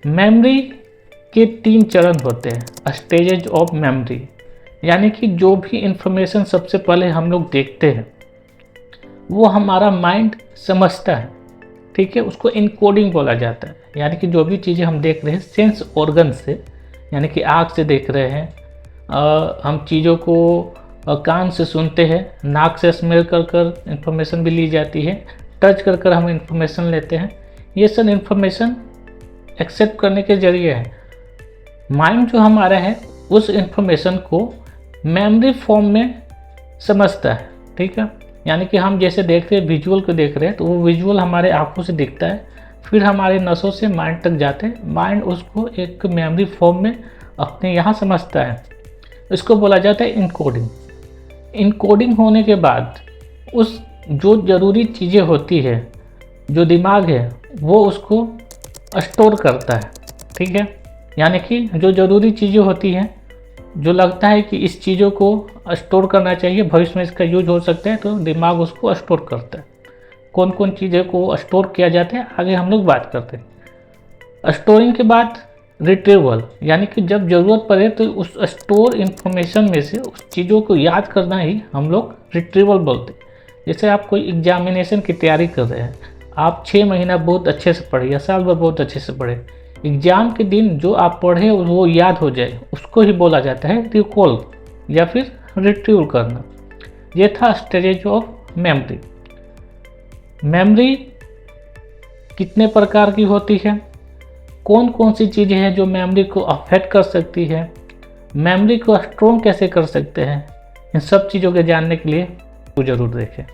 Memory के 3 चरण होते हैं, स्टेजेज ऑफ मेमोरी। यानी कि जो भी इंफॉर्मेशन सबसे पहले हम लोग देखते हैं वो हमारा माइंड समझता है, ठीक है, उसको इनकोडिंग बोला जाता है। यानी कि जो भी चीज़ें हम देख रहे हैं सेंस ऑर्गन से, यानी कि आँख से देख रहे हैं, हम चीज़ों को कान से सुनते हैं, नाक से स्मेल कर कर इंफॉर्मेशन भी ली जाती है, टच कर कर हम इंफॉर्मेशन लेते हैं। ये सब इंफॉर्मेशन एक्सेप्ट करने के जरिए है। माइंड जो हमारा है उस इंफॉर्मेशन को मेमोरी फॉर्म में समझता है, ठीक है। यानी कि हम जैसे देख रहे हैं, विजुअल को देख रहे हैं, तो वो विजुअल हमारे आंखों से दिखता है, फिर हमारे नसों से माइंड तक जाते हैं, माइंड उसको एक मेमोरी फॉर्म में अपने यहाँ समझता है। इसको बोला जाता है इनकोडिंग। इनकोडिंग होने के बाद उस जो ज़रूरी चीज़ें होती है, जो दिमाग है वो उसको स्टोर करता है, ठीक है। यानी कि जो ज़रूरी चीज़ें होती हैं, जो लगता है कि इस चीज़ों को स्टोर करना चाहिए, भविष्य में इसका यूज हो सकता है, तो दिमाग उसको स्टोर करता है। कौन कौन चीज़ें को स्टोर किया जाता है आगे हम लोग बात करते हैं। स्टोरिंग के बाद रिट्रीवल, यानी कि जब ज़रूरत पड़े तो उस स्टोर इन्फॉर्मेशन में से उस चीज़ों को याद करना ही हम लोग रिट्रीवल बोलते हैं। जैसे आप कोई एग्जामिनेशन की तैयारी कर रहे हैं, आप 6 महीना बहुत अच्छे से पढ़े या साल भर बहुत अच्छे से पढ़े, एग्ज़ाम के दिन जो आप पढ़े वो याद हो जाए, उसको ही बोला जाता है रिकॉल या फिर रिट्रीव करना। ये था स्टेज ऑफ मेमोरी। मेमोरी कितने प्रकार की होती है, कौन कौन सी चीज़ें हैं जो मेमोरी को अफेक्ट कर सकती है, मेमोरी को स्ट्रॉन्ग कैसे कर सकते हैं, इन सब चीज़ों के जानने के लिए वो ज़रूर देखें।